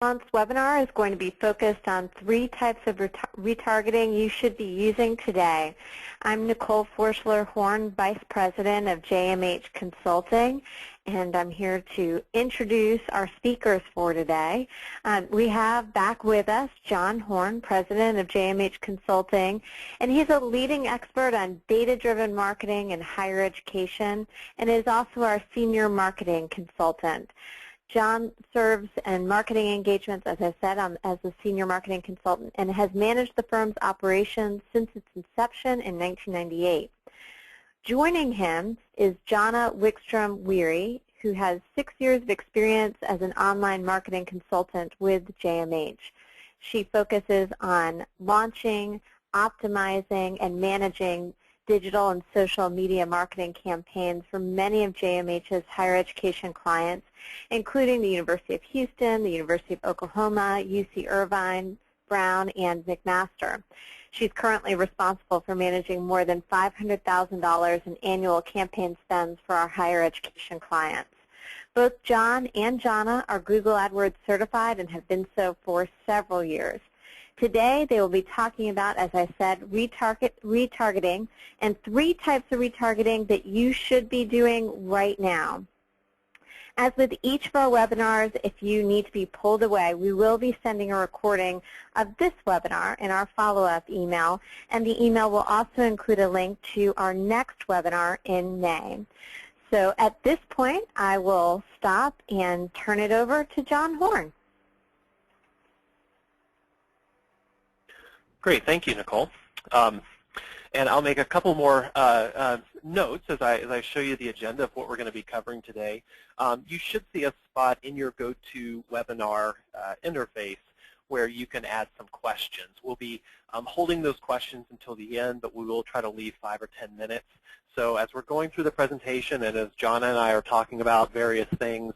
Month's webinar is going to be focused on 3 types of retargeting you should be using today. I'm Nicole Forschler-Horn, Vice President of JMH Consulting, and I'm here to introduce our speakers for today. We have back with us John Horn, President of JMH Consulting, and he's a leading expert on data-driven marketing in higher education and is also our Senior Marketing Consultant. John serves in marketing engagements, as I said, as a senior marketing consultant and has managed the firm's operations since its inception in 1998. Joining him is Jonna Wickstrom-Weary, who has 6 years of experience as an online marketing consultant with JMH. She focuses on launching, optimizing, and managing digital and social media marketing campaigns for many of JMH's higher education clients, including the University of Houston, the University of Oklahoma, UC Irvine, Brown, and McMaster. She's currently responsible for managing more than $500,000 in annual campaign spends for our higher education clients. Both John and Jonna are Google AdWords certified and have been so for several years. Today, they will be talking about, as I said, retargeting and 3 types of retargeting that you should be doing right now. As with each of our webinars, if you need to be pulled away, we will be sending a recording of this webinar in our follow-up email, and the email will also include a link to our next webinar in May. So at this point, I will stop and turn it over to John Horn. Great, thank you, Nicole. And I'll make a couple more notes as I show you the agenda of what we're going to be covering today. You should see a spot in your GoToWebinar interface where you can add some questions. We'll be holding those questions until the end, but we will try to leave 5 or 10 minutes. So as we're going through the presentation and as Jonna and I are talking about various things,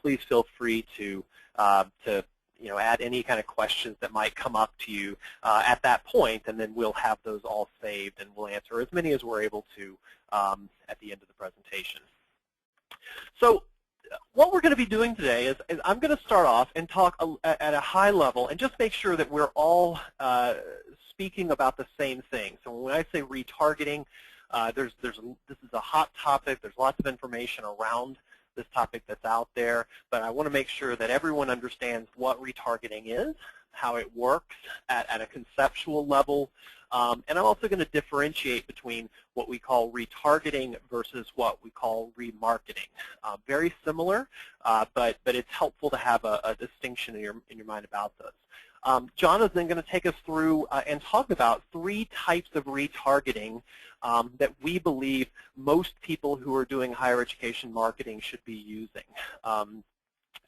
please feel free to add any kind of questions that might come up to you at that point, and then we'll have those all saved and we'll answer as many as we're able to at the end of the presentation. So what we're going to be doing today is I'm going to start off and talk at a high level and just make sure that we're all speaking about the same thing. So when I say retargeting, this is a hot topic. There's lots of information around this topic that's out there, but I want to make sure that everyone understands what retargeting is, how it works at a conceptual level, and I'm also going to differentiate between what we call retargeting versus what we call remarketing. Very similar, but it's helpful to have a distinction in your mind about this. John is then going to take us through and talk about 3 types of retargeting that we believe most people who are doing higher education marketing should be using.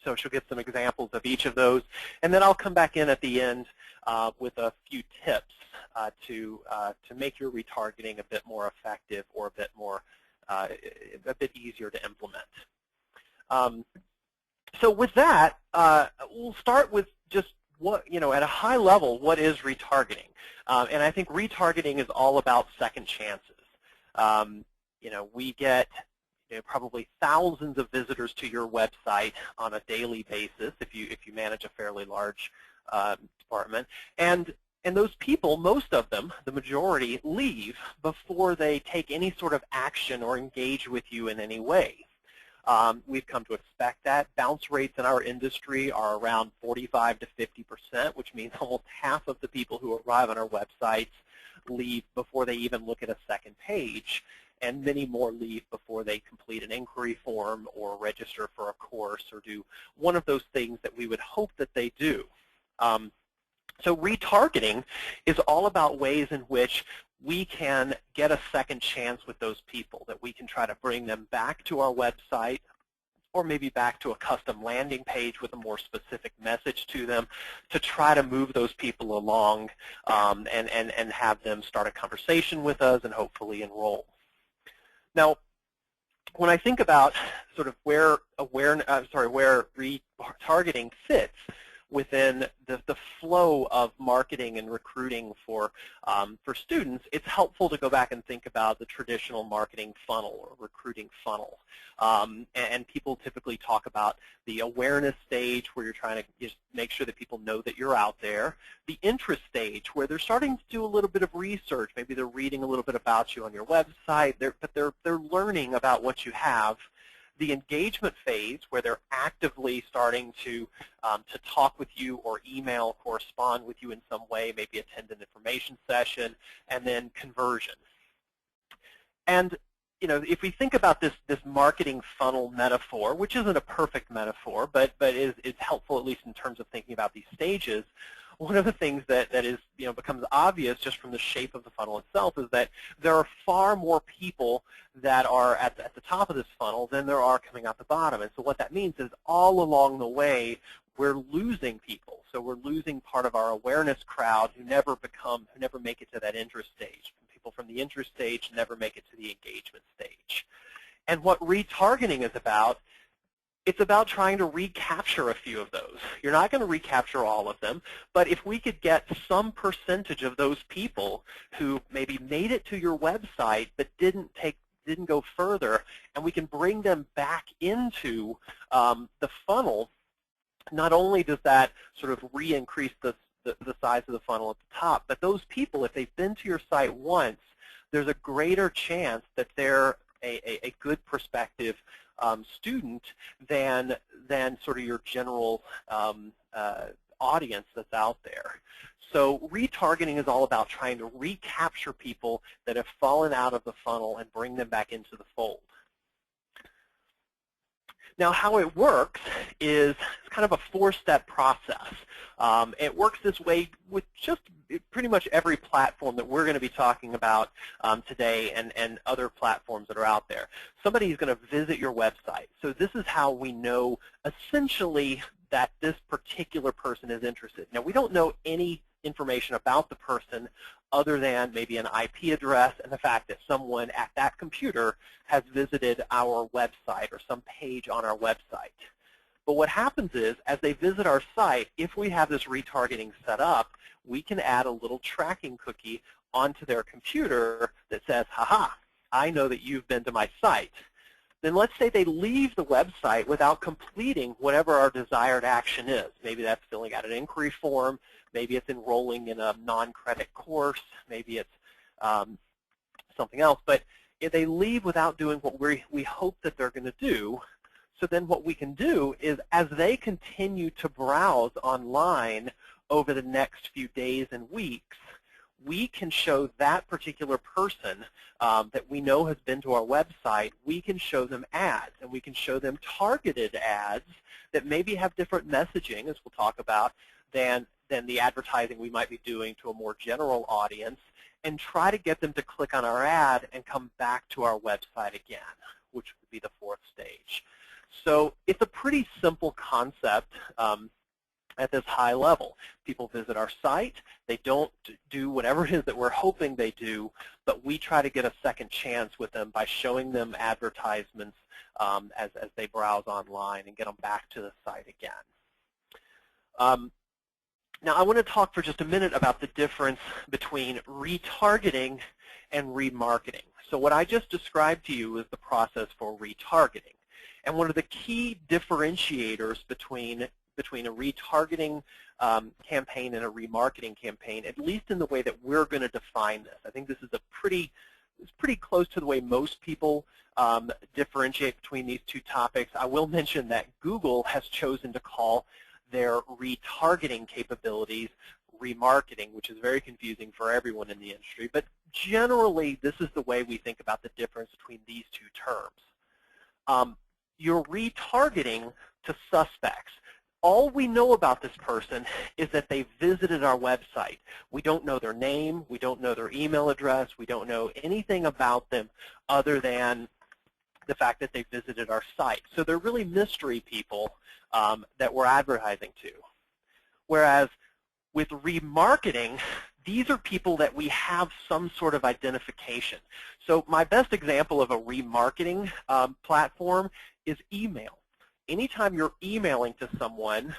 So she'll give some examples of each of those, and then I'll come back in at the end with a few tips to make your retargeting a bit more effective or a bit easier to implement. So with that, we'll start with just at a high level, what is retargeting? And I think retargeting is all about second chances. We get probably thousands of visitors to your website on a daily basis if you manage a fairly large department, and those people, most of them, the majority, leave before they take any sort of action or engage with you in any way. We've come to expect that. Bounce rates in our industry are around 45 to 50%, which means almost half of the people who arrive on our websites leave before they even look at a second page, and many more leave before they complete an inquiry form or register for a course or do one of those things that we would hope that they do. So retargeting is all about ways in which we can get a second chance with those people, that we can try to bring them back to our website or maybe back to a custom landing page with a more specific message to them to try to move those people along and have them start a conversation with us and hopefully enroll. Now, when I think about sort of where retargeting fits within the flow of marketing and recruiting for students, it's helpful to go back and think about the traditional marketing funnel or recruiting funnel. And people typically talk about the awareness stage, where you're trying to just make sure that people know that you're out there. The interest stage, where they're starting to do a little bit of research. Maybe they're reading a little bit about you on your website, but they're learning about what you have. The engagement phase, where they're actively starting to talk with you or email, correspond with you in some way, maybe attend an information session, and then conversion. And if we think about this marketing funnel metaphor, which isn't a perfect metaphor, but is helpful at least in terms of thinking about these stages, one of the things that is becomes obvious just from the shape of the funnel itself is that there are far more people that are at the top of this funnel than there are coming out the bottom. And so what that means is all along the way we're losing people. So we're losing part of our awareness crowd who never make it to that interest stage. People from the interest stage never make it to the engagement stage. And what retargeting is about, it's about trying to recapture a few of those. You're not going to recapture all of them, but if we could get some percentage of those people who maybe made it to your website but didn't go further, and we can bring them back into the funnel, not only does that sort of re-increase the size of the funnel at the top, but those people, if they've been to your site once, there's a greater chance that they're a good prospective student than sort of your general audience that's out there. So retargeting is all about trying to recapture people that have fallen out of the funnel and bring them back into the fold. Now, how it works is it's kind of a four-step process. It works this way with just pretty much every platform that we're going to be talking about today and other platforms that are out there. Somebody is going to visit your website. So this is how we know essentially that this particular person is interested. Now, we don't know any information about the person other than maybe an IP address and the fact that someone at that computer has visited our website or some page on our website. But what happens is, as they visit our site, if we have this retargeting set up, we can add a little tracking cookie onto their computer that says, haha, I know that you've been to my site. Then let's say they leave the website without completing whatever our desired action is. Maybe that's filling out an inquiry form. Maybe it's enrolling in a non-credit course. Maybe it's something else. But if they leave without doing what we hope that they're going to do, so then what we can do is, as they continue to browse online over the next few days and weeks, we can show that particular person that we know has been to our website, we can show them ads, and we can show them targeted ads that maybe have different messaging, as we'll talk about, than the advertising we might be doing to a more general audience, and try to get them to click on our ad and come back to our website again, which would be the fourth stage. So it's a pretty simple concept at this high level. People visit our site. They don't do whatever it is that we're hoping they do, but we try to get a second chance with them by showing them advertisements as they browse online and get them back to the site again. Now, I want to talk for just a minute about the difference between retargeting and remarketing. So what I just described to you is the process for retargeting. And one of the key differentiators between a retargeting campaign and a remarketing campaign, at least in the way that we're going to define this. I think this is it's pretty close to the way most people differentiate between these two topics. I will mention that Google has chosen to call their retargeting capabilities remarketing, which is very confusing for everyone in the industry. But generally, this is the way we think about the difference between these two terms. You're retargeting to suspects. All we know about this person is that they visited our website. We don't know their name. We don't know their email address. We don't know anything about them other than the fact that they visited our site. So they're really mystery people that we're advertising to. Whereas with remarketing, these are people that we have some sort of identification. So my best example of a remarketing platform is email. anytime you're emailing to someone,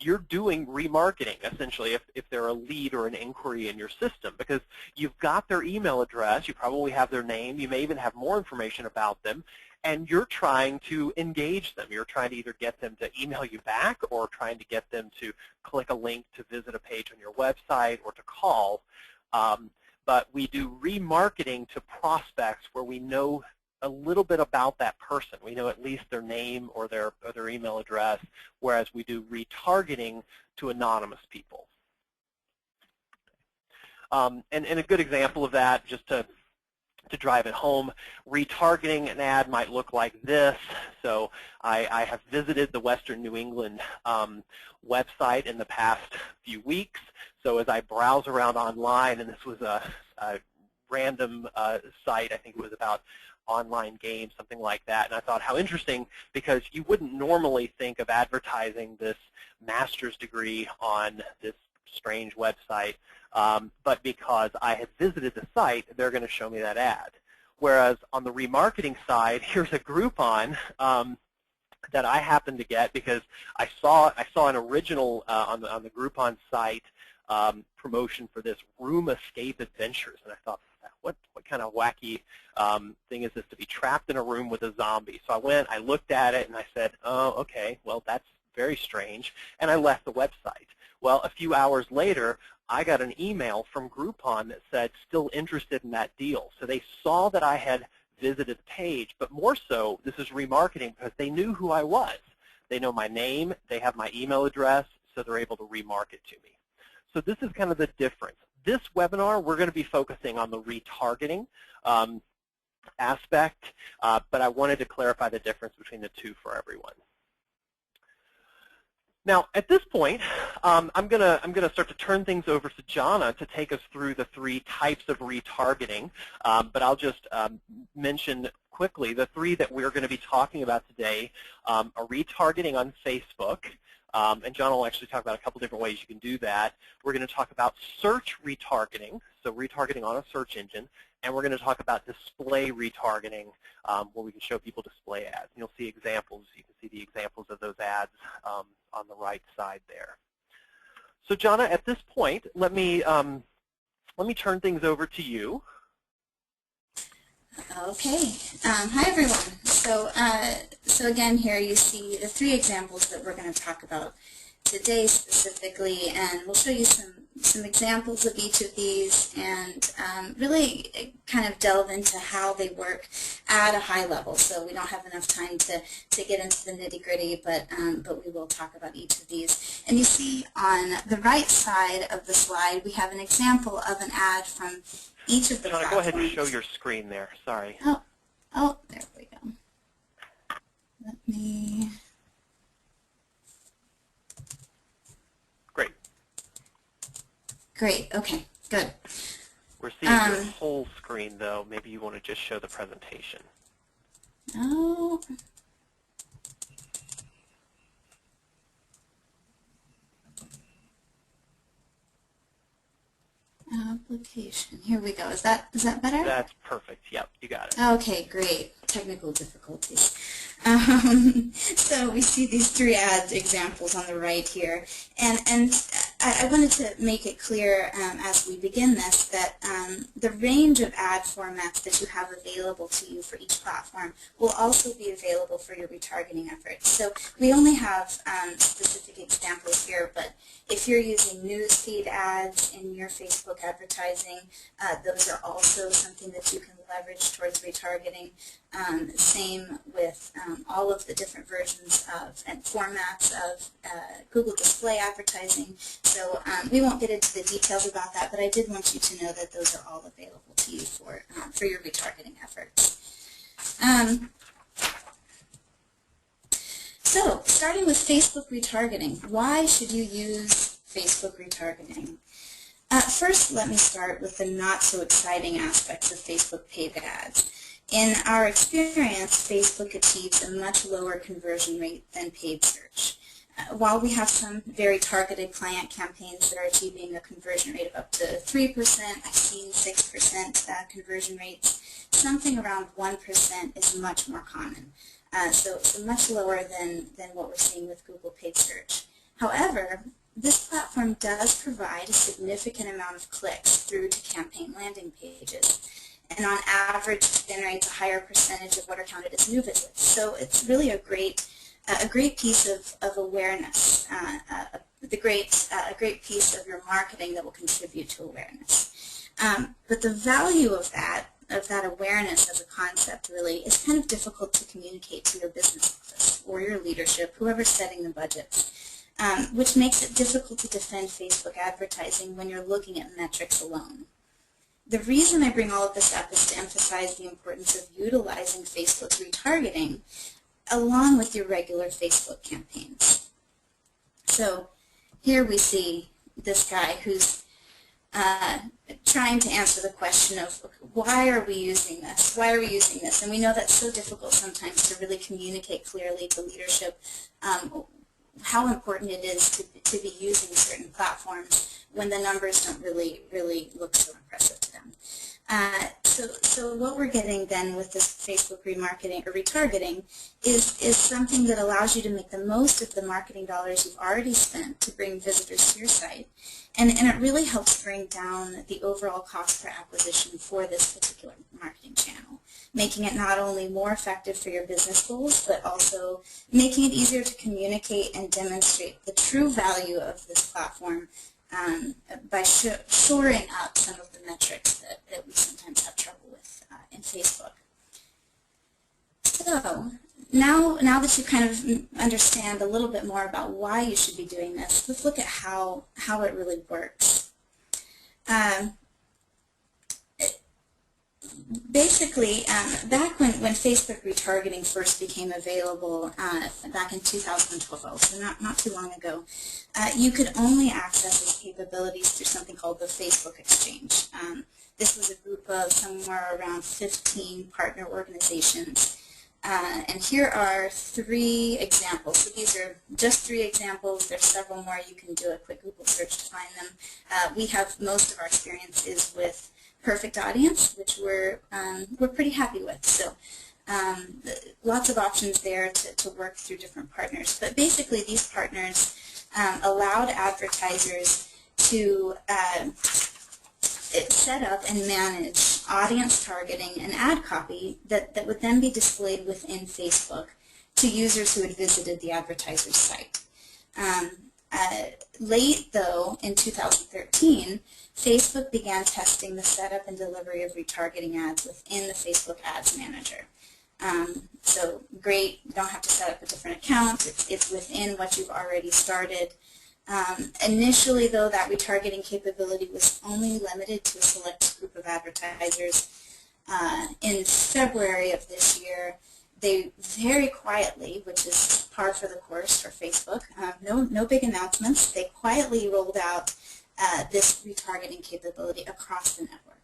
you're doing remarketing, essentially, if they're a lead or an inquiry in your system, because you've got their email address, you probably have their name, you may even have more information about them, and you're trying to engage them. You're trying to either get them to email you back or trying to get them to click a link to visit a page on your website or to call. But we do remarketing to prospects where we know a little bit about that person. We know at least their name or their email address, whereas we do retargeting to anonymous people. And a good example of that, just to drive it home, retargeting an ad might look like this. So I have visited the Western New England website in the past few weeks. So as I browse around online, and this was a random site, I think it was about online games, something like that, and I thought how interesting, because you wouldn't normally think of advertising this master's degree on this strange website, but because I had visited the site, they're going to show me that ad. Whereas on the remarketing side, here's a Groupon that I happened to get because I saw an original on the Groupon site promotion for this Room Escape Adventures, and I thought, what kind of wacky thing is this, to be trapped in a room with a zombie? So I went, I looked at it, and I said, oh, okay, well, that's very strange, and I left the website. Well, a few hours later, I got an email from Groupon that said, still interested in that deal. So they saw that I had visited the page, but more so, this is remarketing because they knew who I was. They know my name, they have my email address, so they're able to remarket to me. So this is kind of the difference. This webinar, we're going to be focusing on the retargeting aspect, but I wanted to clarify the difference between the two for everyone. Now, at this point, I'm gonna start to turn things over to Jana to take us through the three types of retargeting. But I'll just mention quickly the three that we're going to be talking about today: are retargeting on Facebook, and John will actually talk about a couple different ways you can do that. We're going to talk about search retargeting, so retargeting on a search engine, and we're going to talk about display retargeting, where we can show people display ads. And you'll see examples. You can see the examples of those ads on the right side there. So, Jana, at this point, let me turn things over to you. Okay. Hi, everyone. So again, here you see the three examples that we're going to talk about today specifically, and we'll show you some examples of each of these and really kind of delve into how they work at a high level. So we don't have enough time to get into the nitty-gritty, but we will talk about each of these. And you see on the right side of the slide, we have an example of an ad from each of the platforms. Go ahead and show your screen there. Sorry. Oh, there we go. Let me... Great. Okay. Good. We're seeing your whole screen, though. Maybe you want to just show the presentation. Oh. Application. Here we go. Is that better? That's perfect. Yep, you got it. Okay, great. Technical difficulties. So we see these three ad examples on the right here, and I wanted to make it clear as we begin this that the range of ad formats that you have available to you for each platform will also be available for your retargeting efforts. So we only have specific examples here, but if you're using newsfeed ads in your Facebook advertising, those are also something that you can leverage towards retargeting. Same with all of the different versions of and formats of Google display advertising. So we won't get into the details about that, but I did want you to know that those are all available to you for your retargeting efforts. So starting with Facebook retargeting, why should you use Facebook retargeting? First, let me start with the not-so-exciting aspects of Facebook paid ads. In our experience, Facebook achieves a much lower conversion rate than paid search. While we have some very targeted client campaigns that are achieving a conversion rate of up to 3%, I've seen 6% conversion rates, something around 1% is much more common. So much lower than what we're seeing with Google paid search. However, this platform does provide a significant amount of clicks through to campaign landing pages. And on average, it generates a higher percentage of what are counted as new visits. So it's really a great piece of awareness, a great piece of your marketing that will contribute to awareness. But the value of that awareness as a concept really is kind of difficult to communicate to your business office or your leadership, whoever's setting the budgets, which makes it difficult to defend Facebook advertising when you're looking at metrics alone. The reason I bring all of this up is to emphasize the importance of utilizing Facebook retargeting along with your regular Facebook campaigns. So here we see this guy who's trying to answer the question of why are we using this? Why are we using this? And we know that's so difficult sometimes to really communicate clearly to leadership how important it is to be using certain platforms when the numbers don't really look so impressive to them. So what we're getting then with this Facebook remarketing or retargeting is something that allows you to make the most of the marketing dollars you've already spent to bring visitors to your site. And it really helps bring down the overall cost per acquisition for this particular marketing channel, making it not only more effective for your business goals, but also making it easier to communicate and demonstrate the true value of this platform by shoring up some of the metrics that we sometimes have trouble with in Facebook. So now that you kind of understand a little bit more about why you should be doing this, let's look at how it really works. Basically, back when Facebook retargeting first became available back in 2012, so not too long ago, you could only access its capabilities through something called the Facebook Exchange. This was a group of somewhere around 15 partner organizations. And here are 3 examples. So these are just 3 examples. There's several more. You can do a quick Google search to find them. We have most of our experience is with Perfect Audience, which we're pretty happy with. So lots of options there to work through different partners. But basically, these partners allowed advertisers to set up and manage audience targeting and ad copy that would then be displayed within Facebook to users who had visited the advertiser's site. Late, though, in 2013, Facebook began testing the setup and delivery of retargeting ads within the Facebook Ads Manager. So great, you don't have to set up a different account. It's within what you've already started. Initially, though, that retargeting capability was only limited to a select group of advertisers. In February of this year, they very quietly, which is par for the course for Facebook, no big announcements, they quietly rolled out this retargeting capability across the network.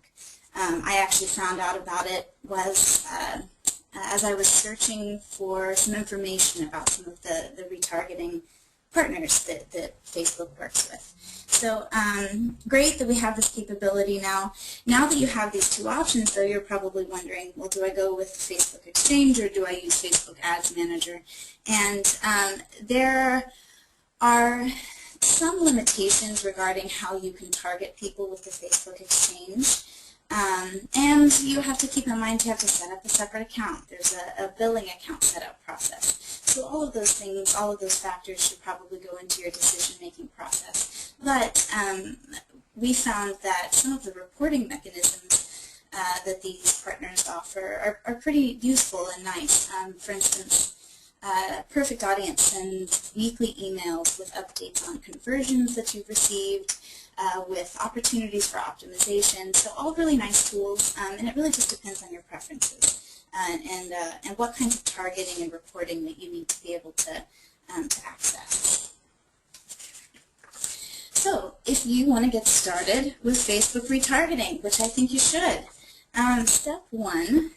I actually found out about it was as I was searching for some information about some of the retargeting partners that Facebook works with. So great that we have this capability now. Now that you have these 2 options, though, you're probably wondering, well, do I go with the Facebook Exchange or do I use Facebook Ads Manager? And there are some limitations regarding how you can target people with the Facebook Exchange. And you have to keep in mind you have to set up a separate account. There's a billing account setup process. So all of those things, all of those factors should probably go into your decision-making process. But we found that some of the reporting mechanisms that these partners offer are pretty useful and nice. For instance, Perfect Audience sends weekly emails with updates on conversions that you've received, with opportunities for optimization. So all really nice tools, and it really just depends on your preferences and what kinds of targeting and reporting that you need to be able to access. So if you want to get started with Facebook retargeting, which I think you should, step 1,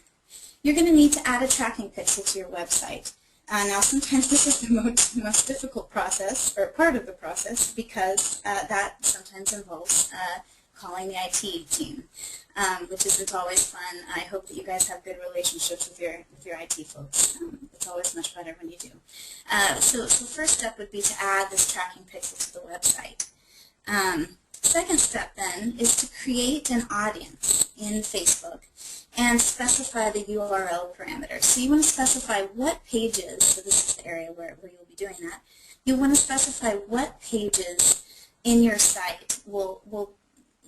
you're going to need to add a tracking pixel to your website. Now, sometimes this is the most difficult process, or part of the process, because that sometimes involves calling the IT team. which isn't always fun. I hope that you guys have good relationships with your IT folks. It's always much better when you do. So first step would be to add this tracking pixel to the website. Second step then is to create an audience in Facebook and specify the URL parameters. So you want to specify what pages, so this is the area where you'll be doing that, you want to specify what pages in your site will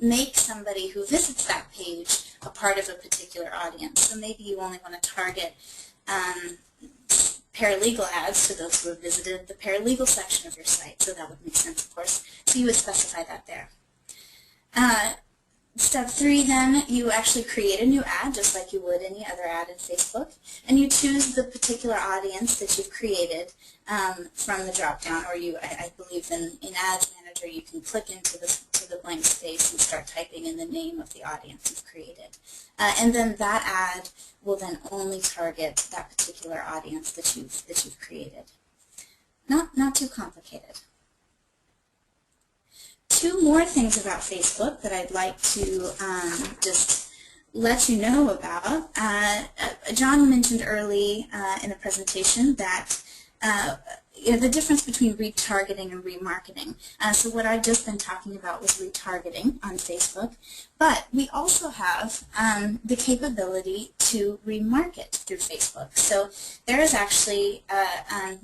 make somebody who visits that page a part of a particular audience. So maybe you only want to target paralegal ads to those who have visited the paralegal section of your site. So that would make sense, of course. So you would specify that there. Step 3 then, you actually create a new ad just like you would any other ad in Facebook, and you choose the particular audience that you've created from the drop-down, or I believe in Ads Manager you can click into the blank space and start typing in the name of the audience you've created. And then that ad will then only target that particular audience that you've created. Not too complicated. 2 more things about Facebook that I'd like to just let you know about. John mentioned early in the presentation that the difference between retargeting and remarketing. So what I've just been talking about was retargeting on Facebook, but we also have the capability to remarket through Facebook. So there is actually,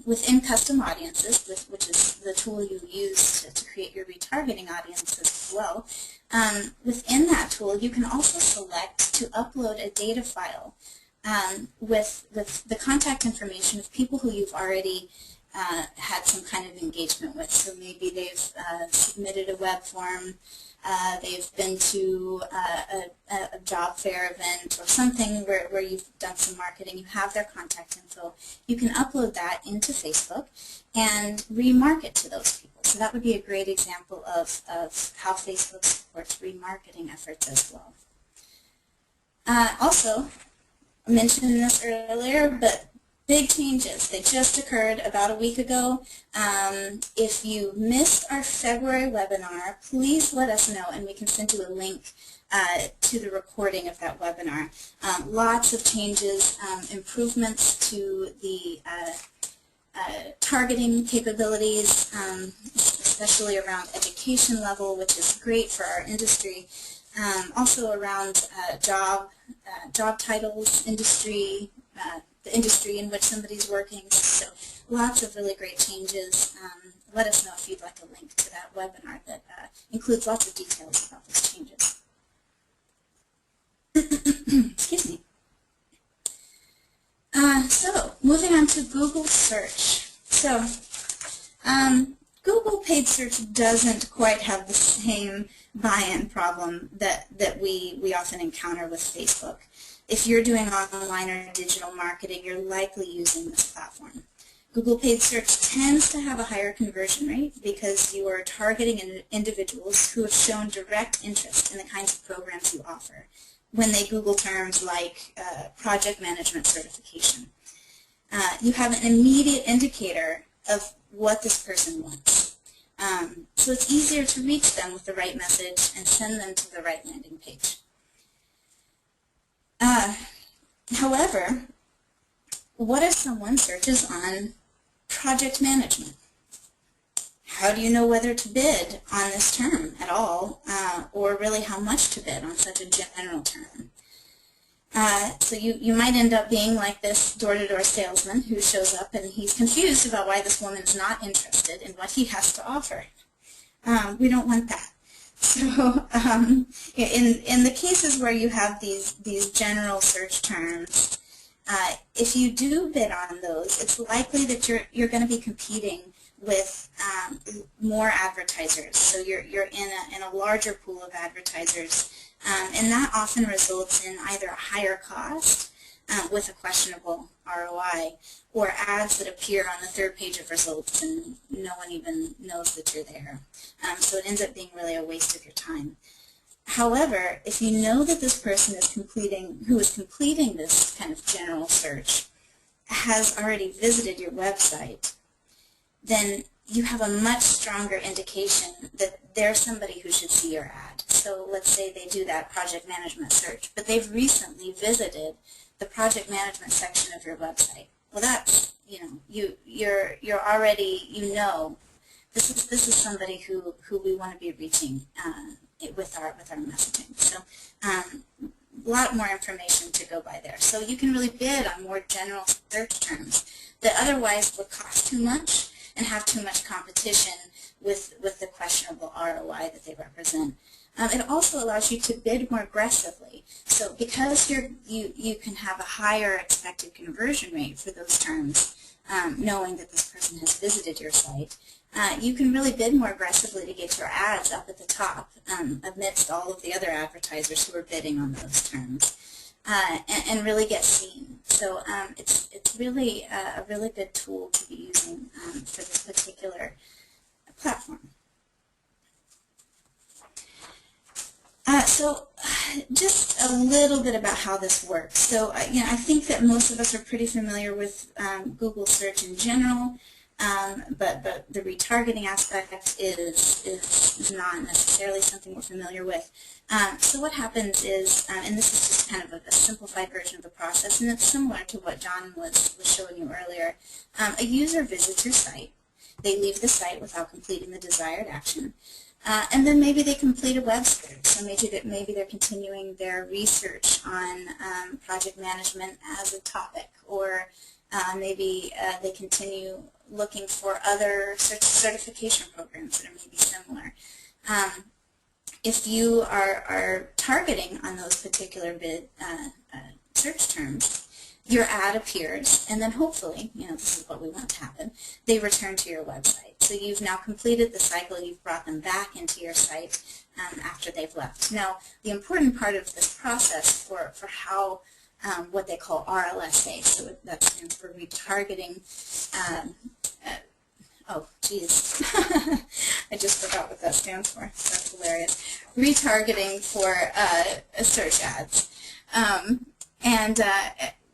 within custom audiences, which is the tool you use to create your retargeting audiences as well, within that tool you can also select to upload a data file with the contact information of people who you've already had some kind of engagement with. So maybe they've submitted a web form, they've been to a job fair event or something where you've done some marketing, you have their contact info. You can upload that into Facebook and remarket to those people. So that would be a great example of how Facebook supports remarketing efforts as well. Also, I mentioned this earlier, but big changes. They just occurred about a week ago. If you missed our February webinar, please let us know and we can send you a link to the recording of that webinar. Lots of changes, improvements to the targeting capabilities, especially around education level, which is great for our industry. Also around job titles, industry, the industry in which somebody's working. So lots of really great changes. Let us know if you'd like a link to that webinar that includes lots of details about those changes. Excuse me. So moving on to Google search. So Google paid search doesn't quite have the same buy-in problem that we often encounter with Facebook. If you're doing online or digital marketing, you're likely using this platform. Google paid search tends to have a higher conversion rate because you are targeting individuals who have shown direct interest in the kinds of programs you offer when they Google terms like project management certification. You have an immediate indicator of what this person wants. So it's easier to reach them with the right message and send them to the right landing page. However, what if someone searches on project management? How do you know whether to bid on this term at all, or really how much to bid on such a general term? So you might end up being like this door-to-door salesman who shows up and he's confused about why this woman is not interested in what he has to offer. We don't want that. So in the cases where you have these general search terms, if you do bid on those, it's likely that you're going to be competing with more advertisers. So you're in a larger pool of advertisers, and that often results in either a higher cost with a questionable ROI, or ads that appear on the third page of results and no one even knows that you're there. So it ends up being really a waste of your time. However, if you know that this person who is completing this kind of general search has already visited your website, then you have a much stronger indication that they're somebody who should see your ad. So let's say they do that project management search, but they've recently visited the project management section of your website. Well, that's, you're already, this is somebody who we want to be reaching with our messaging. So a lot more information to go by there. So you can really bid on more general search terms that otherwise would cost too much and have too much competition with the questionable ROI that they represent. It also allows you to bid more aggressively. So because you can have a higher expected conversion rate for those terms, knowing that this person has visited your site, you can really bid more aggressively to get your ads up at the top amidst all of the other advertisers who are bidding on those terms, and really get seen. So it's really a really good tool to be using for this particular platform. So just a little bit about how this works. So I think that most of us are pretty familiar with Google search in general, but the retargeting aspect is not necessarily something we're familiar with. So what happens is, and this is just kind of a simplified version of the process, and it's similar to what John was showing you earlier. A user visits your site. They leave the site without completing the desired action. And then maybe they complete a web search. So maybe they're continuing their research on project management as a topic, or maybe they continue looking for other certification programs that are maybe similar. If you are targeting on those particular search terms, your ad appears, and then hopefully, this is what we want to happen, they return to your website. So you've now completed the cycle, you've brought them back into your site after they've left. Now, the important part of this process for how what they call RLSA, so that stands for retargeting, oh, geez, I just forgot what that stands for. That's hilarious. Retargeting for search ads.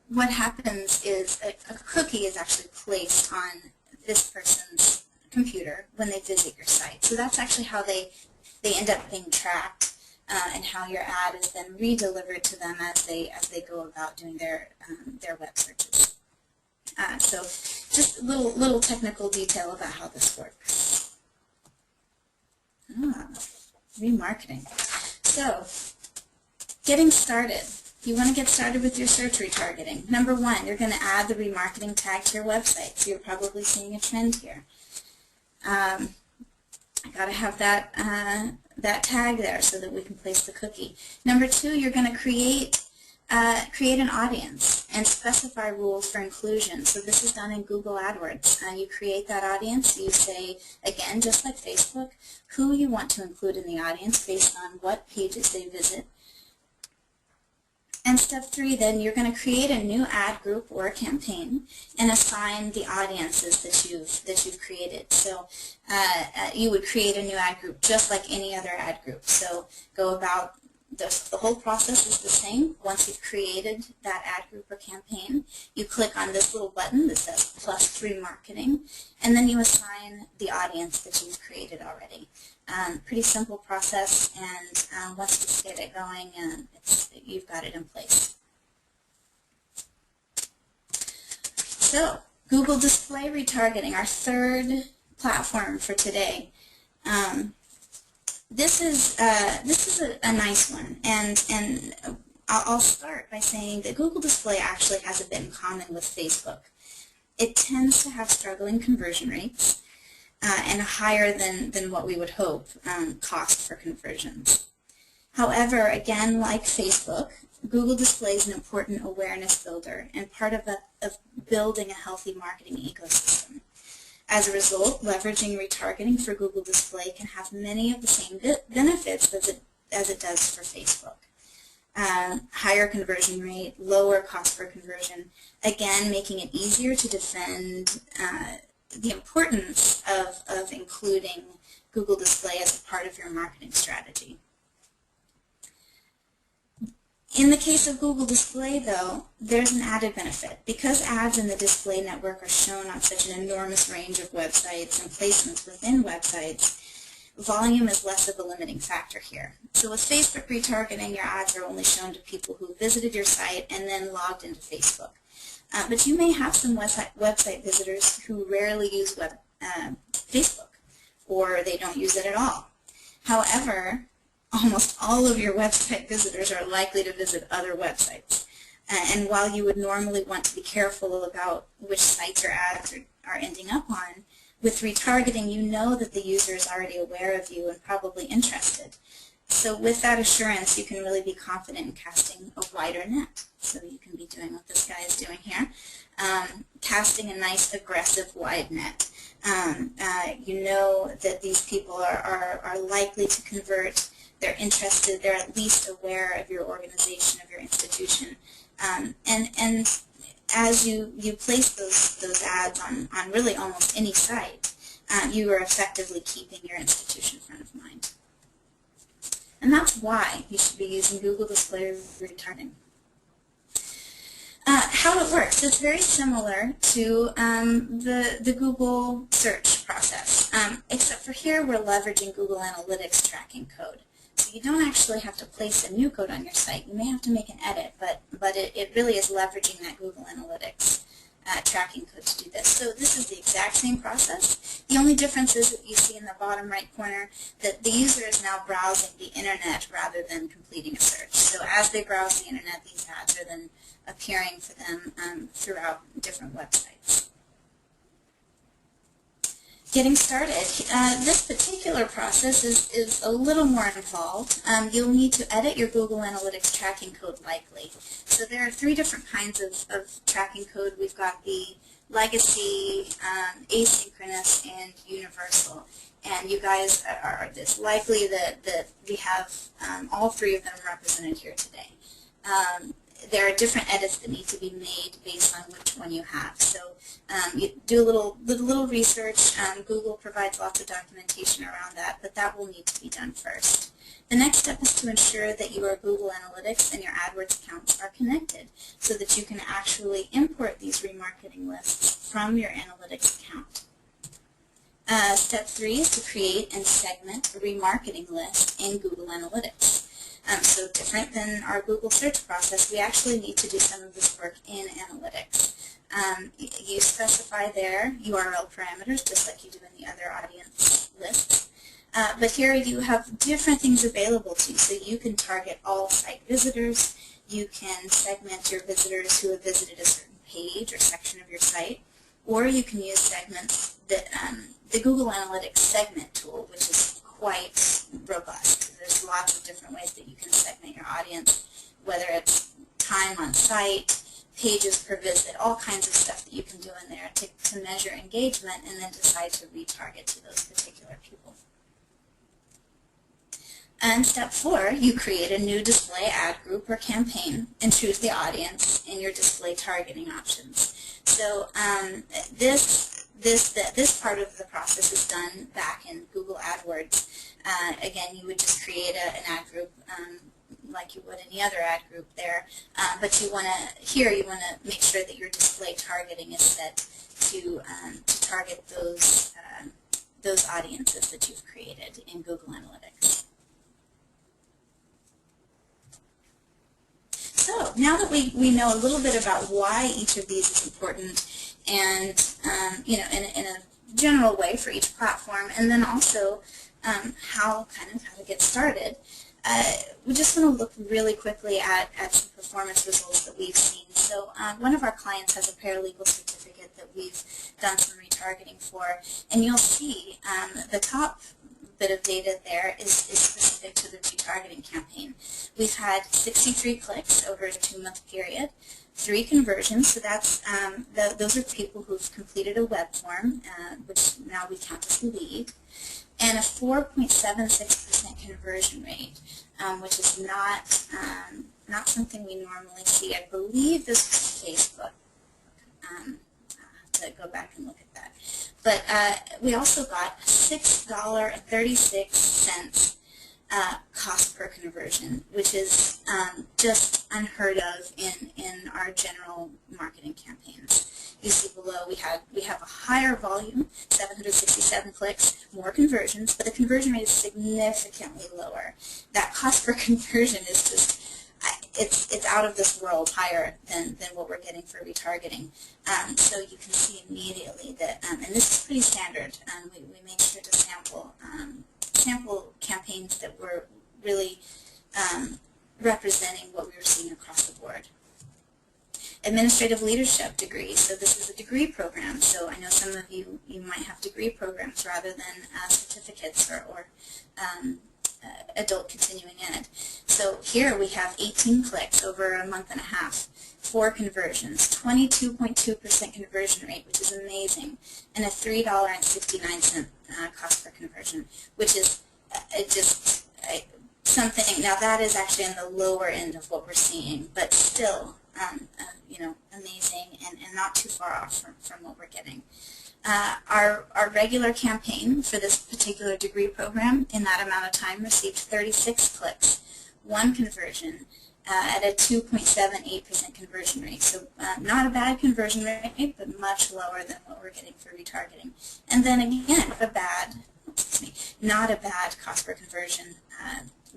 What happens is a cookie is actually placed on this person's computer when they visit your site. So that's actually how they end up being tracked, and how your ad is then re-delivered to them as they go about doing their web searches. So just a little technical detail about how this works. Remarketing. So getting started. You want to get started with your search retargeting. Number one, you're going to add the remarketing tag to your website. So you're probably seeing a trend here. I got to have that tag there so that we can place the cookie. Number two, you're going to create an audience and specify rules for inclusion. So this is done in Google AdWords. You create that audience. You say, again, just like Facebook, who you want to include in the audience based on what pages they visit. And step three, then you're going to create a new ad group or a campaign and assign the audiences that you've created. So you would create a new ad group just like any other ad group. So go about the whole process is the same. Once you've created that ad group or campaign, you click on this little button that says plus remarketing, and then you assign the audience that you've created already. Pretty simple process, and once you get it going, you've got it in place. So, Google Display Retargeting, our third platform for today. This is a nice one, and I'll start by saying that Google Display actually has a bit in common with Facebook. It tends to have struggling conversion rates and higher than what we would hope cost for conversions. However, again, like Facebook, Google Display is an important awareness builder and part of building a healthy marketing ecosystem. As a result, leveraging retargeting for Google Display can have many of the same benefits as it does for Facebook. Higher conversion rate, lower cost per conversion, again making it easier to defend the importance of including Google Display as a part of your marketing strategy. In the case of Google Display, though, there's an added benefit. Because ads in the display network are shown on such an enormous range of websites and placements within websites, volume is less of a limiting factor here. So with Facebook retargeting, your ads are only shown to people who visited your site and then logged into Facebook. But you may have some website visitors who rarely use Facebook, or they don't use it at all. However, almost all of your website visitors are likely to visit other websites. And while you would normally want to be careful about which sites your ads are ending up on, with retargeting, you know that the user is already aware of you and probably interested. So with that assurance, you can really be confident in casting a wider net. So you can be doing what this guy is doing here, casting a nice, aggressive, wide net. You know that these people are likely to convert. They're interested. They're at least aware of your organization, of your institution. And as you place those ads on really almost any site, you are effectively keeping your institution front of mind. And that's why you should be using Google Display Retargeting. How it works, it's very similar to the Google search process, except for here we're leveraging Google Analytics tracking code. So you don't actually have to place a new code on your site. You may have to make an edit, but it really is leveraging that Google Analytics tracking code to do this. So this is the exact same process. The only difference is that you see in the bottom right corner that the user is now browsing the internet rather than completing a search. So as they browse the internet, these ads are then appearing for them throughout different websites. Getting started, this particular process is a little more involved. You'll need to edit your Google Analytics tracking code likely. So there are 3 different kinds of tracking code. We've got the legacy, asynchronous, and universal. And you guys it's likely that we have all 3 of them represented here today. There are different edits that need to be made based on which one you have. So you do a little research. Google provides lots of documentation around that, but that will need to be done first. The next step is to ensure that your Google Analytics and your AdWords accounts are connected so that you can actually import these remarketing lists from your Analytics account. Step 3 is to create and segment a remarketing list in Google Analytics. So different than our Google search process, we actually need to do some of this work in Analytics. You specify there URL parameters, just like you do in the other audience lists. But here you have different things available to you. So you can target all site visitors. You can segment your visitors who have visited a certain page or section of your site. Or you can use segments that the Google Analytics segment tool, which is quite robust. There's lots of different ways that you can segment your audience, whether it's time on site, pages per visit, all kinds of stuff that you can do in there to measure engagement and then decide to retarget to those particular people. And step 4, you create a new display ad group or campaign and choose the audience in your display targeting options. So this part of the process is done back in Google AdWords. Again, you would just create an ad group like you would any other ad group there, but you want to make sure that your display targeting is set to target those audiences that you've created in Google Analytics. So now that we know a little bit about why each of these is important, and you know, in a general way for each platform, and then also how to get started, we just want to look really quickly at some performance results that we've seen. So one of our clients has a paralegal certificate that we've done some retargeting for, and you'll see the top bit of data there is specific to the retargeting campaign. We've had 63 clicks over a 2-month period, 3 conversions, so that's those are people who've completed a web form, which now we count as a lead, and a 4.76% conversion rate, which is not something we normally see. I believe this was Facebook. I'll have to go back and look at that. But we also got $6.36 cost per conversion, which is just unheard of in our general marketing campaigns. you see below we have a higher volume, 767 clicks, more conversions, but the conversion rate is significantly lower. That cost per conversion is just, it's out of this world higher than what we're getting for retargeting. So you can see immediately that, and this is pretty standard. We made sure to sample campaigns that were really representing what we were seeing across the board. Administrative leadership degrees. So this is a degree program. So I know some of you might have degree programs rather than certificates or adult continuing ed. So here we have 18 clicks over a month and a half, 4 conversions, 22.2% conversion rate, which is amazing, and a $3.69 cost per conversion, which is something. Now that is actually on the lower end of what we're seeing, but still, you know, amazing and not too far off from what we're getting. Our regular campaign for this particular degree program in that amount of time received 36 clicks, 1 conversion at a 2.78% conversion rate. So not a bad conversion rate, but much lower than what we're getting for retargeting. And then again, not a bad cost per conversion,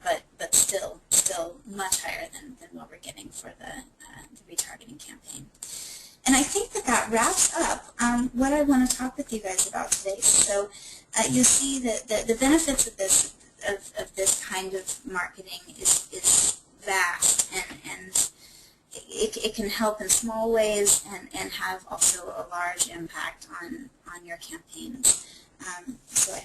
but still much higher than what we're getting for the retargeting campaign. And I think that wraps up what I want to talk with you guys about today. So you'll see that the benefits of this kind of marketing is vast, and it can help in small ways and have also a large impact on your campaigns. So I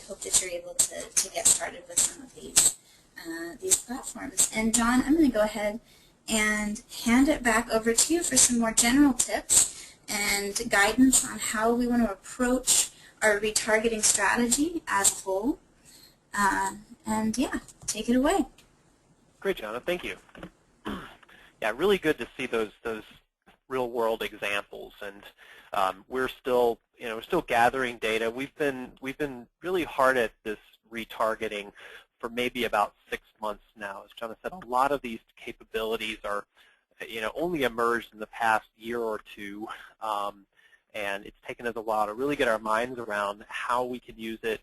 hope that you're able to get started with some of these platforms. And John, I'm going to go ahead and hand it back over to you for some more general tips and guidance on how we want to approach our retargeting strategy as a whole. And yeah, take it away. Great, Jonna. Thank you. Yeah, really good to see those real-world examples, and we're still gathering data. We've been really hard at this retargeting for maybe about 6 months now. As Jonna said, a lot of these capabilities are, only emerged in the past year or two, and it's taken us a while to really get our minds around how we can use it,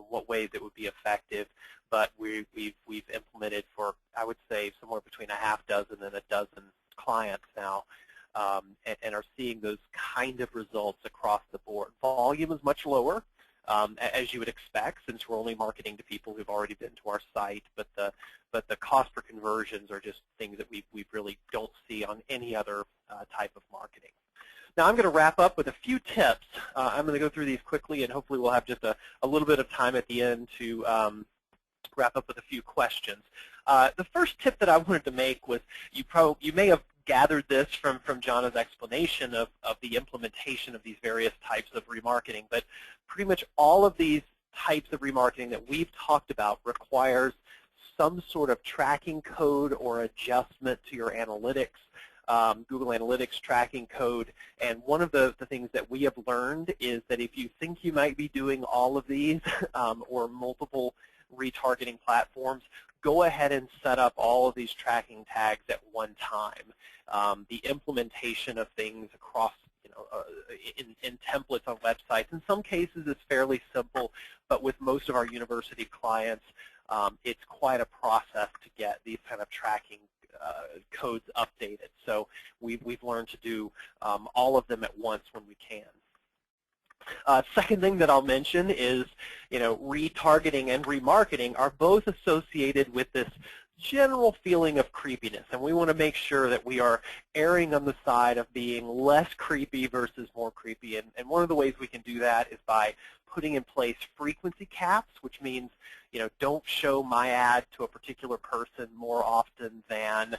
what ways it would be effective. But we've implemented for, I would say, somewhere between a half dozen and a dozen clients now, and are seeing those kind of results across the board. Volume is much lower, as you would expect, since we're only marketing to people who've already been to our site. But the cost per conversions are just things that we really don't see on any other type of marketing. Now I'm going to wrap up with a few tips. I'm going to go through these quickly, and hopefully we'll have just a little bit of time at the end to wrap up with a few questions. The first tip that I wanted to make was, you may have gathered this from Jonna's explanation of the implementation of these various types of remarketing, but pretty much all of these types of remarketing that we've talked about requires some sort of tracking code or adjustment to your analytics, Google Analytics tracking code. And one of the things that we have learned is that if you think you might be doing all of these or multiple retargeting platforms, go ahead and set up all of these tracking tags at one time. The implementation of things across, in templates on websites, in some cases is fairly simple, but with most of our university clients, it's quite a process to get these kind of tracking codes updated. So we've learned to do all of them at once when we can. Second thing that I'll mention is, retargeting and remarketing are both associated with this general feeling of creepiness, and we want to make sure that we are erring on the side of being less creepy versus more creepy. And one of the ways we can do that is by putting in place frequency caps, which means, don't show my ad to a particular person more often than,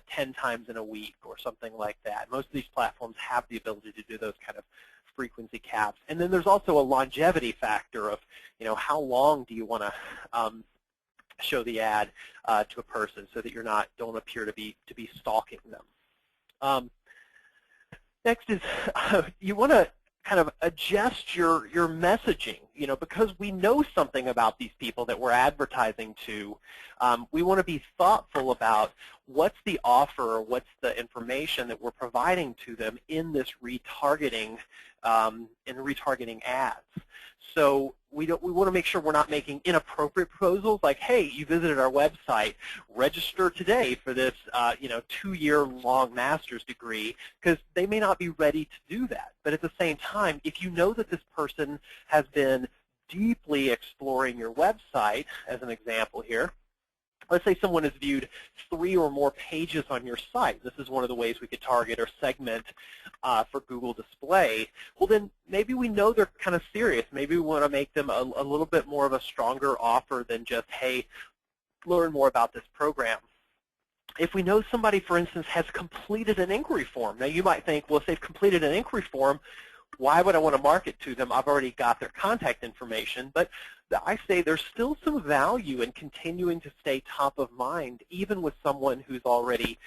10 times in a week or something like that. Most of these platforms have the ability to do those kind of frequency caps. And then there's also a longevity factor of, how long do you want to show the ad to a person so that you're don't appear to be stalking them. Next is you want to kind of adjust your messaging. because we know something about these people that we're advertising to, we want to be thoughtful about what's the offer or what's the information that we're providing to them in this retargeting, ads. So we want to make sure we're not making inappropriate proposals like, hey, you visited our website, register today for this 2-year-long master's degree, because they may not be ready to do that. But at the same time, if you know that this person has been deeply exploring your website, as an example here, let's say someone has viewed 3 or more pages on your site. This is one of the ways we could target or segment for Google Display. Well, then maybe we know they're kind of serious. Maybe we want to make them a little bit more of a stronger offer than just, hey, learn more about this program. If we know somebody, for instance, has completed an inquiry form. Now, you might think, well, if they've completed an inquiry form, why would I want to market to them? I've already got their contact information. But I say there's still some value in continuing to stay top of mind, even with someone who's already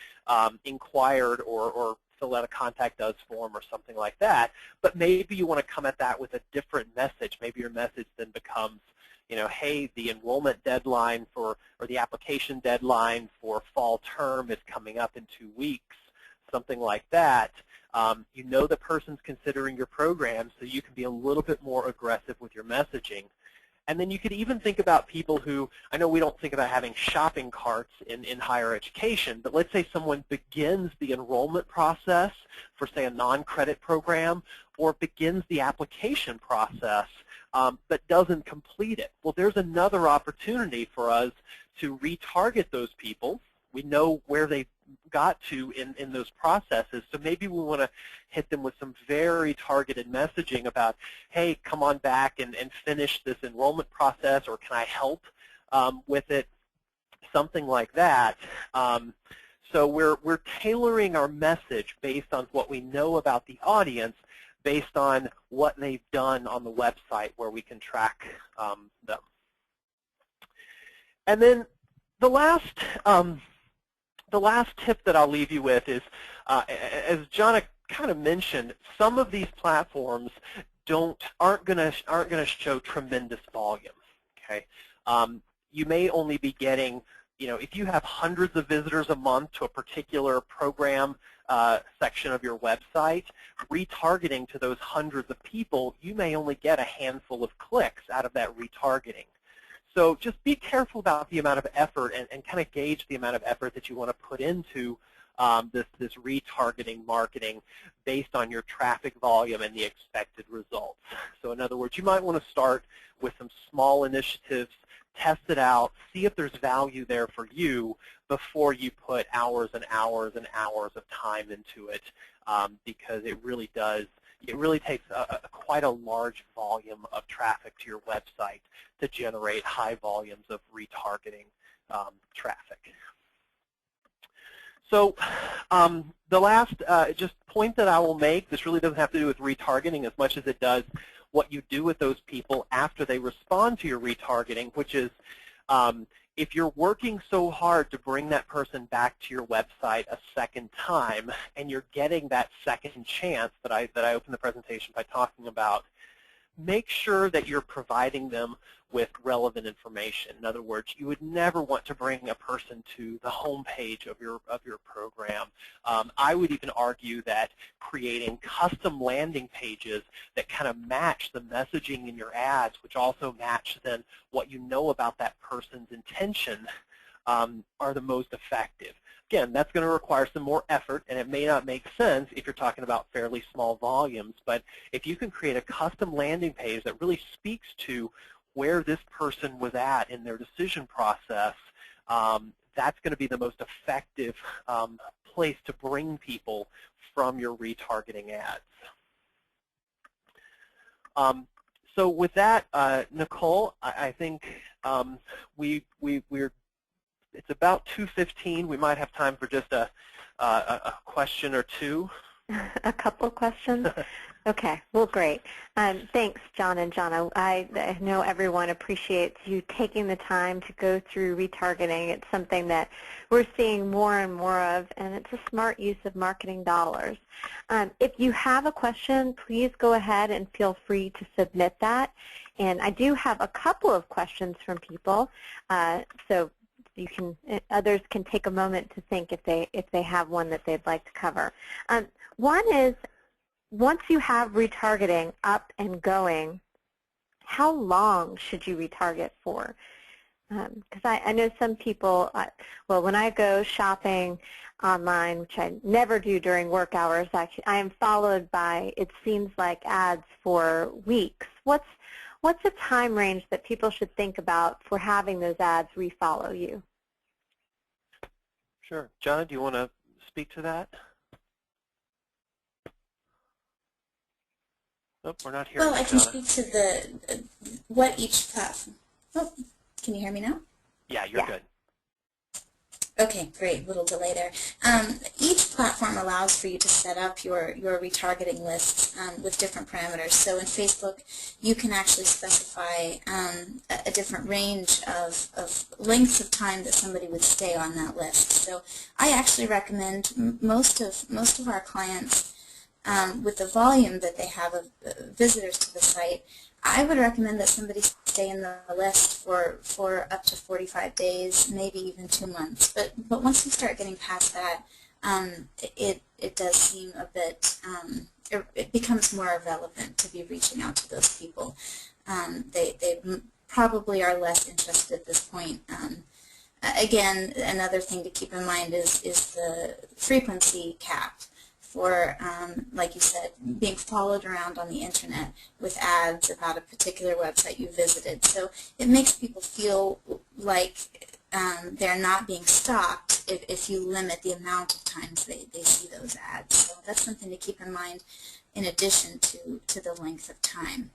inquired or filled out a Contact Us form or something like that. But maybe you want to come at that with a different message. Maybe your message then becomes, hey, the enrollment deadline or the application deadline for fall term is coming up in 2 weeks, something like that. You know the person's considering your program, so you can be a little bit more aggressive with your messaging. And then you could even think about people who, I know we don't think about having shopping carts in higher education, but let's say someone begins the enrollment process for, say, a non-credit program, or begins the application process but doesn't complete it. Well, there's another opportunity for us to retarget those people. We know where they got to in those processes, so maybe we want to hit them with some very targeted messaging about, hey, come on back and finish this enrollment process, or can I help with it, something like that. So we're tailoring our message based on what we know about the audience, based on what they've done on the website where we can track them. And then the last tip that I'll leave you with is, as John kind of mentioned, some of these platforms aren't going to show tremendous volume. Okay, you may only be getting, if you have hundreds of visitors a month to a particular program section of your website, retargeting to those hundreds of people, you may only get a handful of clicks out of that retargeting. So just be careful about the amount of effort and kind of gauge the amount of effort that you want to put into this retargeting marketing based on your traffic volume and the expected results. So in other words, you might want to start with some small initiatives, test it out, see if there's value there for you before you put hours and hours and hours of time into it, because it really takes quite a large volume of traffic to your website to generate high volumes of retargeting traffic. So the last just point that I will make, this really doesn't have to do with retargeting as much as it does what you do with those people after they respond to your retargeting, which is if you're working so hard to bring that person back to your website a second time, and you're getting that second chance that I opened the presentation by talking about, make sure that you're providing them with relevant information. In other words, you would never want to bring a person to the home page of your program. I would even argue that creating custom landing pages that kind of match the messaging in your ads, which also match then what you know about that person's intention, are the most effective. Again, that's going to require some more effort, and it may not make sense if you're talking about fairly small volumes, but if you can create a custom landing page that really speaks to where this person was at in their decision process, that's going to be the most effective place to bring people from your retargeting ads. So with that, Nicole, I think we're it's about 2:15. We might have time for just a question or two. A couple questions. Okay, well, great. Thanks, John and Jonna. I know everyone appreciates you taking the time to go through retargeting. It's something that we're seeing more and more of, and it's a smart use of marketing dollars. If you have a question, please go ahead and feel free to submit that. And I do have a couple of questions from people, so you can, others can take a moment to think if they have one that they'd like to cover. One is, once you have retargeting up and going, how long should you retarget for? Because I know some people, well, when I go shopping online, which I never do during work hours, I am followed by, it seems like, ads for weeks. What's a time range that people should think about for having those ads refollow you? Sure. Jonna, do you want to speak to that? Nope, we're not hearing Well, you, I can Jonna. speak to the what each platform. Oh, can you hear me now? Yeah, you're good. Okay, great. Little delay there. Each platform allows for you to set up your retargeting lists with different parameters. So in Facebook, you can actually specify a different range of lengths of time that somebody would stay on that list. So I actually recommend most of our clients, with the volume that they have of visitors to the site, I would recommend that somebody stay in the list for up to 45 days, maybe even 2 months. But once you start getting past that, it does seem a bit, it becomes more relevant to be reaching out to those people. They probably are less interested at this point. Again, another thing to keep in mind is the frequency cap for, like you said, being followed around on the internet with ads about a particular website you visited. So it makes people feel like they're not being stalked if you limit the amount of times they see those ads. So that's something to keep in mind in addition to the length of time.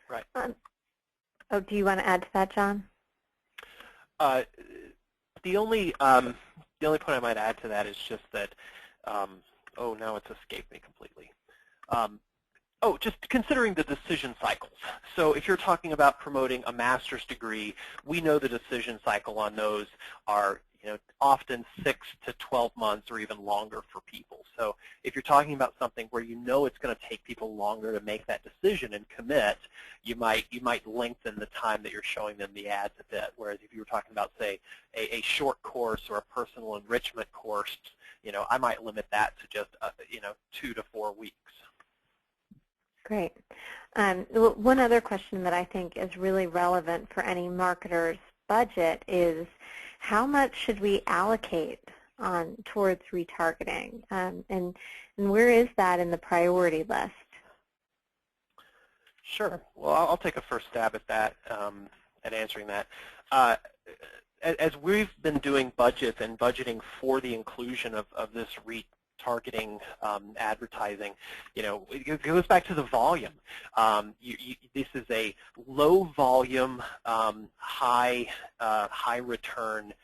Right. Oh, do you want to add to that, John? The only point I might add to that is just that, oh, now it's escaped me completely. Just considering the decision cycles. So if you're talking about promoting a master's degree, we know the decision cycle on those are, often 6 to 12 months or even longer for people. So if you're talking about something where you know it's going to take people longer to make that decision and commit, you might lengthen the time that you're showing them the ads a bit. Whereas if you were talking about, say, a short course or a personal enrichment course, I might limit that to just 2 to 4 weeks. Great. One other question that I think is really relevant for any marketer's budget is, how much should we allocate towards retargeting, and where is that in the priority list? Sure. Well, I'll take a first stab at that, at answering that. As we've been doing budgets and budgeting for the inclusion of this retargeting advertising, it goes back to the volume. This is a low volume, high return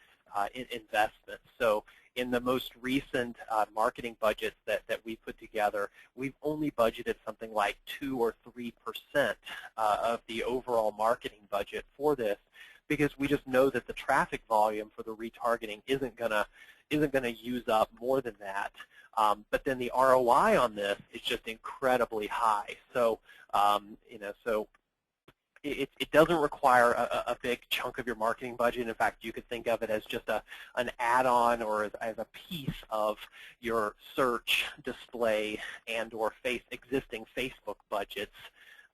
investment. So in the most recent marketing budgets that we put together, we've only budgeted something like 2 or 3% of the overall marketing budget for this, because we just know that the traffic volume for the retargeting isn't gonna use up more than that. But then the ROI on this is just incredibly high. So so it doesn't require a big chunk of your marketing budget. In fact, you could think of it as just an add-on or as a piece of your search, display, and or existing Facebook budgets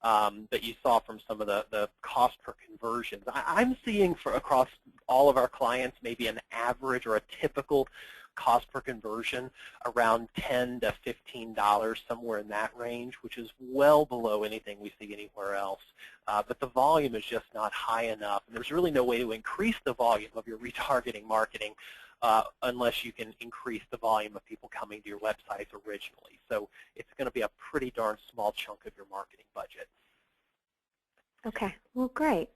that you saw from some of the cost per conversions. I'm seeing across all of our clients maybe an average or a typical cost per conversion around $10 to $15, somewhere in that range, which is well below anything we see anywhere else. But the volume is just not high enough, and there's really no way to increase the volume of your retargeting marketing unless you can increase the volume of people coming to your websites originally. So it's going to be a pretty darn small chunk of your marketing budget. Okay, well, great.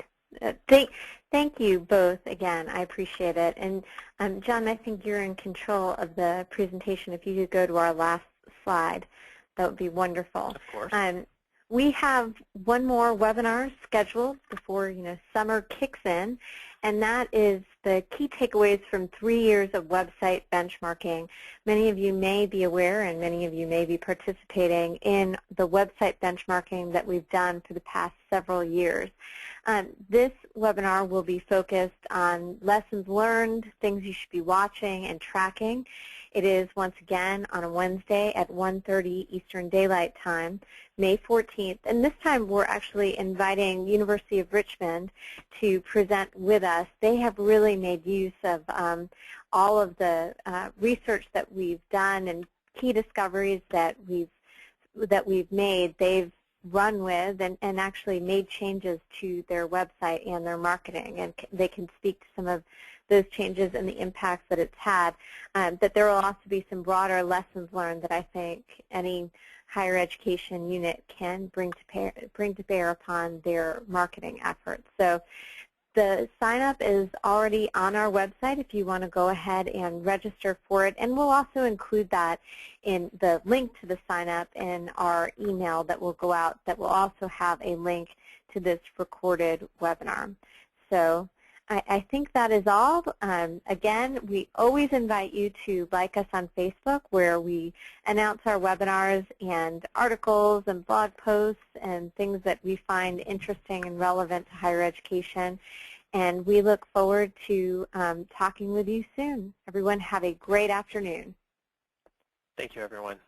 Thank you both again. I appreciate it. And John, I think you're in control of the presentation. If you could go to our last slide, That would be wonderful. Of course. We have one more webinar scheduled before summer kicks in, and that is the key takeaways from 3 years of website benchmarking. Many of you may be aware, and many of you may be participating in the website benchmarking that we've done for the past several years. This webinar will be focused on lessons learned, things you should be watching and tracking. It is, once again, on a Wednesday at 1:30 Eastern Daylight Time, May 14th. And this time we're actually inviting University of Richmond to present with us. They have really made use of all of the research that we've done and key discoveries that we've made. They've run with and actually made changes to their website and their marketing, and they can speak to some of those changes and the impacts that it's had. But there will also be some broader lessons learned that I think any higher education unit can bring to bear upon their marketing efforts. So the sign-up is already on our website if you want to go ahead and register for it, and we'll also include that in the link to the sign-up in our email that will go out that will also have a link to this recorded webinar. So I think that is all. Again, we always invite you to like us on Facebook, where we announce our webinars and articles and blog posts and things that we find interesting and relevant to higher education. And we look forward to talking with you soon. Everyone have a great afternoon. Thank you, everyone.